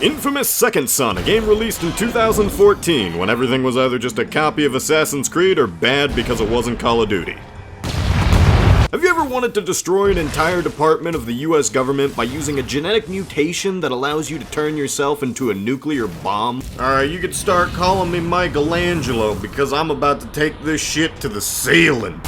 Infamous Second Son, a game released in 2014 when everything was either just a copy of Assassin's Creed or bad because it wasn't Call of Duty. Have you ever wanted to destroy an entire department of the US government by using a genetic mutation that allows you to turn yourself into a nuclear bomb? Alright, you could start calling me Michelangelo because I'm about to take this shit to the ceiling.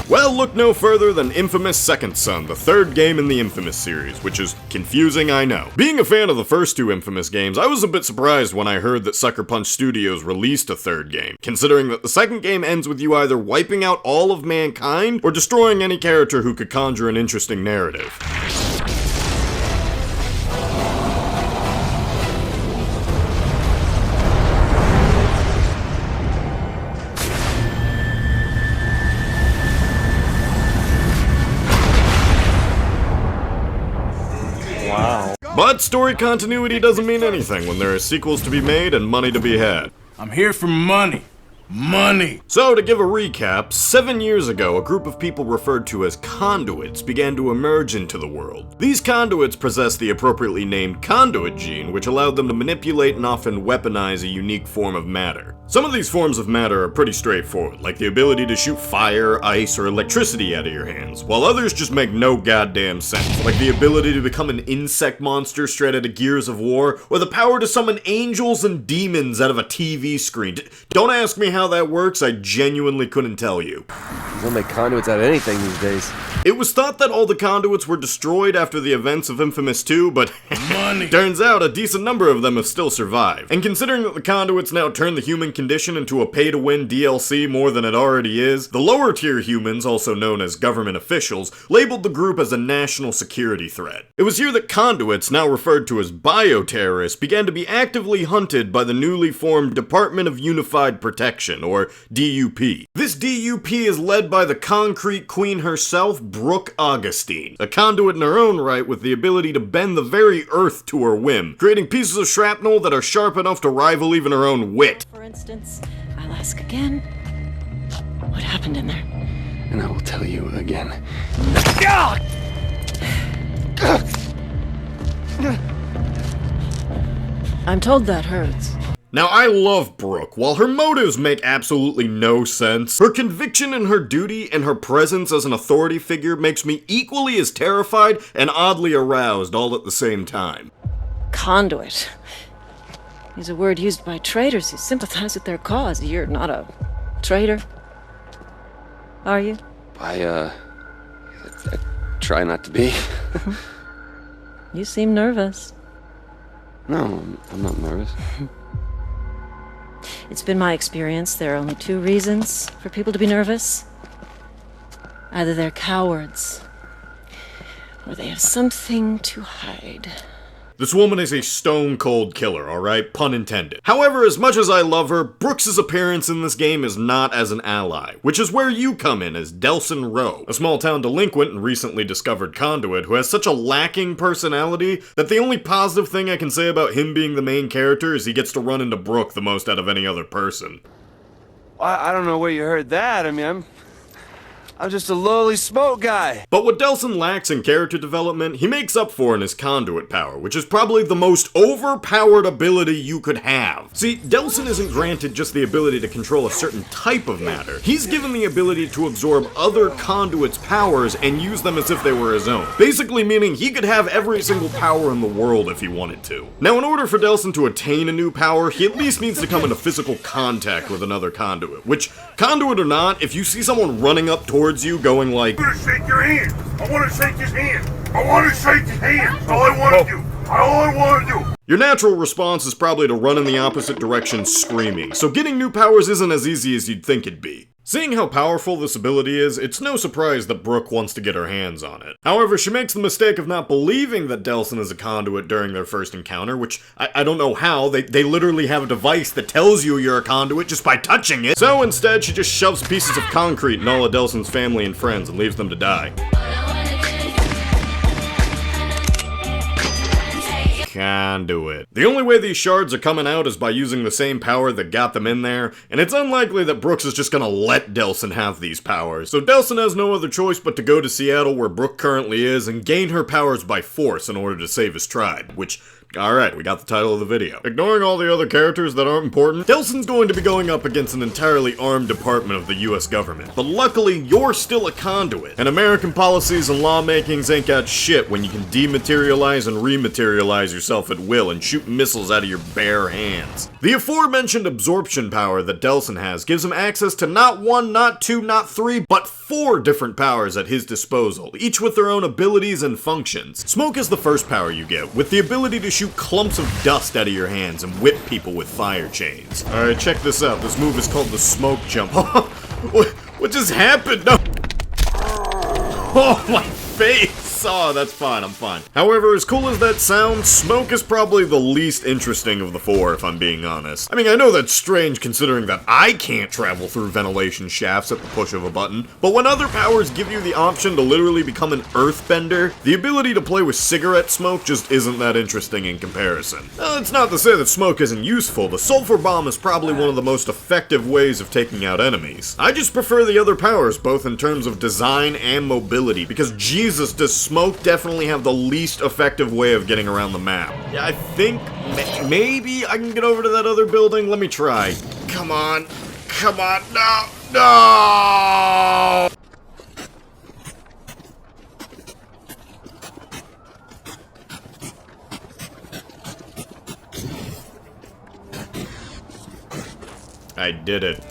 Well, look no further than Infamous Second Son, the third game in the Infamous series, which is confusing, I know. Being a fan of the first two Infamous games, I was a bit surprised when I heard that Sucker Punch Studios released a third game, considering that the second game ends with you either wiping out all of mankind or destroying any character who could conjure an interesting narrative. But story continuity doesn't mean anything when there are sequels to be made and money to be had. I'm here for money. Money! So, to give a recap, 7 years ago, a group of people referred to as conduits began to emerge into the world. These conduits possess the appropriately named conduit gene, which allowed them to manipulate and often weaponize a unique form of matter. Some of these forms of matter are pretty straightforward, like the ability to shoot fire, ice, or electricity out of your hands, while others just make no goddamn sense, like the ability to become an insect monster straight out of Gears of War, or the power to summon angels and demons out of a TV screen. Don't ask me how that works, I genuinely couldn't tell you. You don't make conduits out of anything these days. It was thought that all the conduits were destroyed after the events of Infamous 2, but turns out a decent number of them have still survived. And considering that the conduits now turn the human condition into a pay-to-win DLC more than it already is, the lower-tier humans, also known as government officials, labeled the group as a national security threat. It was here that conduits, now referred to as bioterrorists, began to be actively hunted by the newly formed Department of Unified Protection, or DUP. This DUP is led by the Concrete Queen herself, Brooke Augustine, a conduit in her own right with the ability to bend the very earth to her whim, creating pieces of shrapnel that are sharp enough to rival even her own wit. For instance, I'll ask again, what happened in there? And I will tell you again. I'm told that hurts. Now, I love Brooke. While her motives make absolutely no sense, her conviction in her duty and her presence as an authority figure makes me equally as terrified and oddly aroused all at the same time. Conduit is a word used by traitors who sympathize with their cause. You're not a traitor, are you? I try not to be. You seem nervous. No, I'm not nervous. It's been my experience there are only two reasons for people to be nervous. Either they're cowards, or they have something to hide. This woman is a stone-cold killer, alright? Pun intended. However, as much as I love her, Brooks' appearance in this game is not as an ally, which is where you come in as Delson Rowe, a small-town delinquent and recently discovered conduit who has such a lacking personality that the only positive thing I can say about him being the main character is he gets to run into Brooke the most out of any other person. I don't know where you heard that. I mean, I'm just a lowly smoke guy. But what Delson lacks in character development, he makes up for in his conduit power, which is probably the most overpowered ability you could have. See, Delson isn't granted just the ability to control a certain type of matter. He's given the ability to absorb other conduits' powers and use them as if they were his own. Basically meaning he could have every single power in the world if he wanted to. Now, in order for Delson to attain a new power, he at least needs to come into physical contact with another conduit, which, conduit or not, if you see someone running up towards you going like, I want to shake your hand. I want to shake his hand. I want to shake his hand. That's all I want to do. All I want to do. Your natural response is probably to run in the opposite direction screaming, so getting new powers isn't as easy as you'd think it'd be. Seeing how powerful this ability is, it's no surprise that Brooke wants to get her hands on it. However, she makes the mistake of not believing that Delson is a conduit during their first encounter, which I don't know how. They literally have a device that tells you you're a conduit just by touching it. So instead, she just shoves pieces of concrete in all of Delson's family and friends and leaves them to die. conduit. The only way these shards are coming out is by using the same power that got them in there, and it's unlikely that Brooks is just gonna let Delsin have these powers. So Delsin has no other choice but to go to Seattle where Brooke currently is and gain her powers by force in order to save his tribe, which... Alright, we got the title of the video. Ignoring all the other characters that aren't important, Delsin's going to be going up against an entirely armed department of the US government. But luckily, you're still a conduit, and American policies and lawmakings ain't got shit when you can dematerialize and rematerialize yourself at will and shoot missiles out of your bare hands. The aforementioned absorption power that Delsin has gives him access to not one, not two, not three, but 4 different powers at his disposal, each with their own abilities and functions. Smoke is the first power you get, with the ability to shoot clumps of dust out of your hands and whip people with fire chains. Alright, check this out. This move is called the smoke jump. What just happened? No. Oh, my face! Oh, that's fine, I'm fine. However, as cool as that sounds, Smoke is probably the least interesting of the 4, if I'm being honest. I mean, I know that's strange considering that I can't travel through ventilation shafts at the push of a button, but when other powers give you the option to literally become an earthbender, the ability to play with cigarette smoke just isn't that interesting in comparison. It's not to say that smoke isn't useful. The sulfur bomb is probably one of the most effective ways of taking out enemies. I just prefer the other powers, both in terms of design and mobility, because Jesus, does smoke definitely have the least effective way of getting around the map. Yeah, I think maybe I can get over to that other building. Let me try. Come on. Come on. No. No! I did it.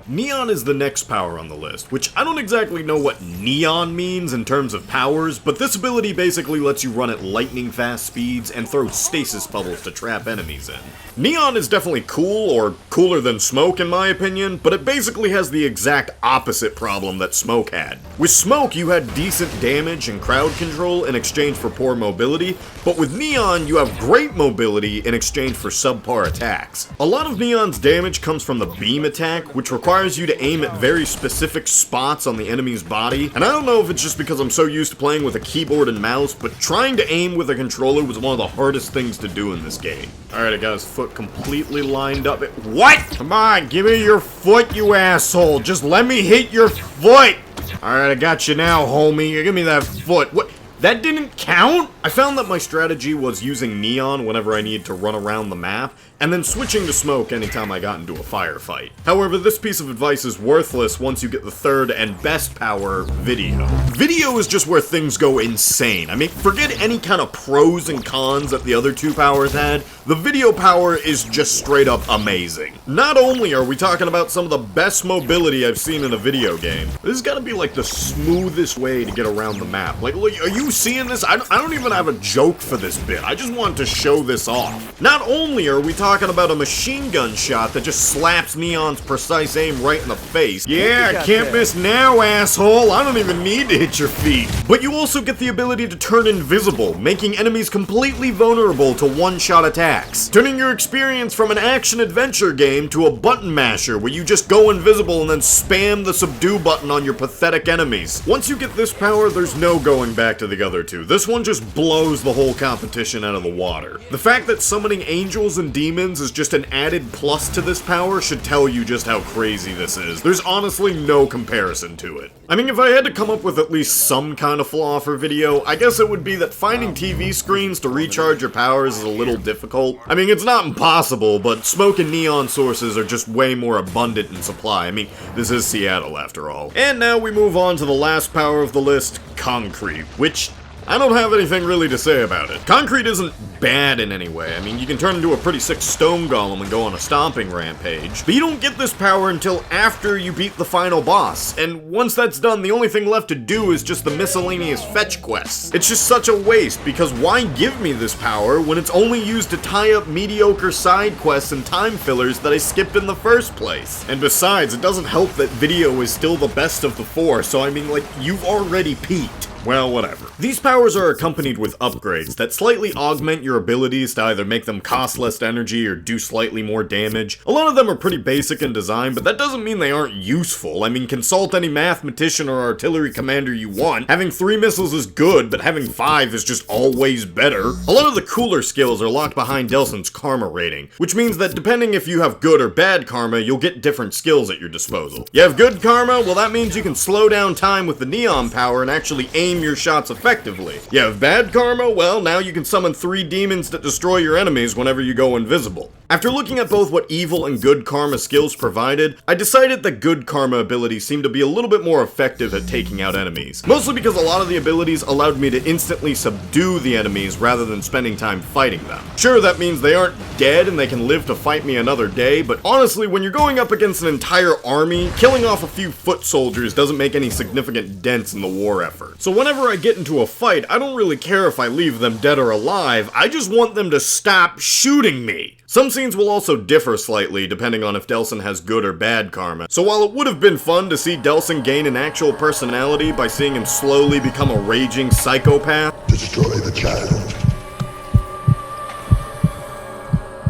Neon is the next power on the list, which I don't exactly know what neon means in terms of powers, but this ability basically lets you run at lightning fast speeds and throw stasis bubbles to trap enemies in. Neon is definitely cool, or cooler than Smoke in my opinion, but it basically has the exact opposite problem that Smoke had. With Smoke, you had decent damage and crowd control in exchange for poor mobility, but with Neon, you have great mobility in exchange for subpar attacks. A lot of Neon's damage comes from the beam attack, which requires you to aim at very specific spots on the enemy's body, and I don't know if it's just because I'm so used to playing with a keyboard and mouse, but trying to aim with a controller was one of the hardest things to do in this game. Alright, I got his foot completely lined up. What? Come on, give me your foot, you asshole. Just let me hit your foot. Alright, I got you now, homie. Give me that foot. What? That didn't count? I found that my strategy was using Neon whenever I needed to run around the map, and then switching to Smoke anytime I got into a firefight. However, this piece of advice is worthless once you get the third and best power, Video. Video is just where things go insane. I mean, forget any kind of pros and cons that the other 2 powers had, the Video power is just straight up amazing. Not only are we talking about some of the best mobility I've seen in a video game, this has gotta be like the smoothest way to get around the map. Like, look, are you seeing this? I don't even have a joke for this bit. I just wanted to show this off. Not only are we talking about a machine gun shot that just slaps Neon's precise aim right in the face. Yeah, can't miss now, asshole. I don't even need to hit your feet. But you also get the ability to turn invisible, making enemies completely vulnerable to one-shot attacks. Turning your experience from an action-adventure game to a button masher where you just go invisible and then spam the subdue button on your pathetic enemies. Once you get this power, there's no going back to the other 2. This one just blows the whole competition out of the water. The fact that summoning angels and demons is just an added plus to this power should tell you just how crazy this is. There's honestly no comparison to it. I mean, if I had to come up with at least some kind of flaw for Video, I guess it would be that finding TV screens to recharge your powers is a little difficult. I mean, it's not impossible, but Smoke and Neon sources are just way more abundant in supply. I mean, this is Seattle after all. And now we move on to the last power of the list, Concrete, which I don't have anything really to say about it. Concrete isn't bad in any way. I mean, you can turn into a pretty sick stone golem and go on a stomping rampage, but you don't get this power until after you beat the final boss, and once that's done, the only thing left to do is just the miscellaneous fetch quests. It's just such a waste, because why give me this power when it's only used to tie up mediocre side quests and time fillers that I skipped in the first place? And besides, it doesn't help that Video is still the best of the 4, so I mean, like, you've already peaked. Well, whatever. These powers powers are accompanied with upgrades that slightly augment your abilities to either make them cost less energy or do slightly more damage. A lot of them are pretty basic in design, but that doesn't mean they aren't useful. I mean, consult any mathematician or artillery commander you want. Having 3 missiles is good, but having 5 is just always better. A lot of the cooler skills are locked behind Delsin's karma rating, which means that depending if you have good or bad karma, you'll get different skills at your disposal. You have good karma? Well, that means you can slow down time with the neon power and actually aim your shots effectively. You have bad karma? Well, now you can summon 3 demons that destroy your enemies whenever you go invisible. After looking at both what evil and good karma skills provided, I decided that good karma abilities seemed to be a little bit more effective at taking out enemies. Mostly because a lot of the abilities allowed me to instantly subdue the enemies rather than spending time fighting them. Sure, that means they aren't dead and they can live to fight me another day, but honestly, when you're going up against an entire army, killing off a few foot soldiers doesn't make any significant dents in the war effort. So whenever I get into a fight, I don't really care if I leave them dead or alive, I just want them to stop shooting me. Some scenes will also differ slightly depending on if Delsin has good or bad karma. So while it would have been fun to see Delsin gain an actual personality by seeing him slowly become a raging psychopath, Destroy the child.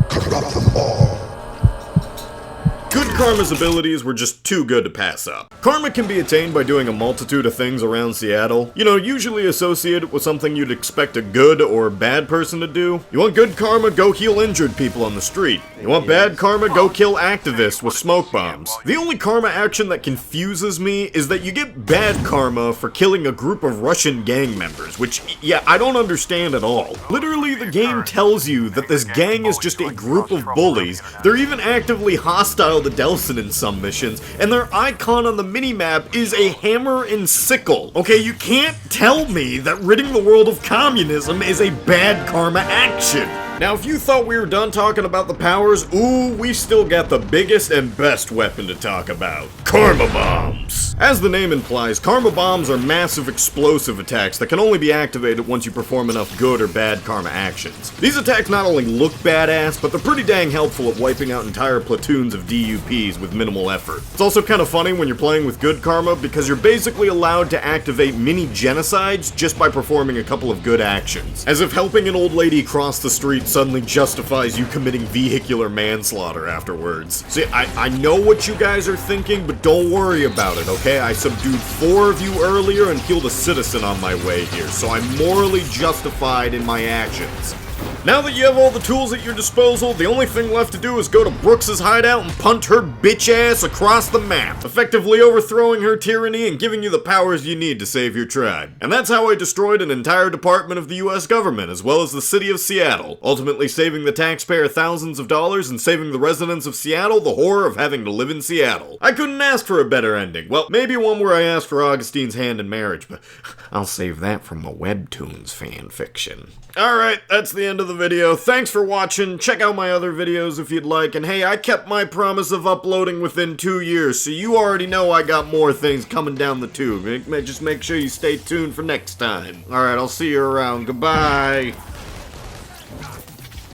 Corrupt them all. good karma's abilities were just too good to pass up. Karma can be attained by doing a multitude of things around Seattle, you know, usually associated with something you'd expect a good or bad person to do. You want good karma, go heal injured people on the street. You want bad karma, go kill activists with smoke bombs. The only karma action that confuses me is that you get bad karma for killing a group of Russian gang members, which, yeah, I don't understand at all. Literally, the game tells you that this gang is just a group of bullies. They're even actively hostile to Delsin in some missions, and their icon on the minimap is a hammer and sickle. Okay, you can't tell me that ridding the world of communism is a bad karma action. Now, if you thought we were done talking about the powers, ooh, we still got the biggest and best weapon to talk about. Karma bombs! As the name implies, karma bombs are massive explosive attacks that can only be activated once you perform enough good or bad karma actions. These attacks not only look badass, but they're pretty dang helpful at wiping out entire platoons of DUPs with minimal effort. It's also kind of funny when you're playing with good karma because you're basically allowed to activate mini genocides just by performing a couple of good actions. As if helping an old lady cross the street suddenly justifies you committing vehicular manslaughter afterwards. See, I know what you guys are thinking, but don't worry about it, okay? I subdued 4 of you earlier and killed a citizen on my way here, so I'm morally justified in my actions. Now that you have all the tools at your disposal, the only thing left to do is go to Brooks's hideout and punt her bitch ass across the map, effectively overthrowing her tyranny and giving you the powers you need to save your tribe. And that's how I destroyed an entire department of the US government, as well as the city of Seattle, ultimately saving the taxpayer thousands of dollars and saving the residents of Seattle the horror of having to live in Seattle. I couldn't ask for a better ending. Well, maybe one where I asked for Augustine's hand in marriage, but I'll save that from my Webtoons fanfiction. Alright, that's the end of the video. Thanks for watching. Check out my other videos if you'd like. And hey, I kept my promise of uploading within 2 years, so you already know I got more things coming down the tube. Just make sure you stay tuned for next time. Alright, I'll see you around. Goodbye.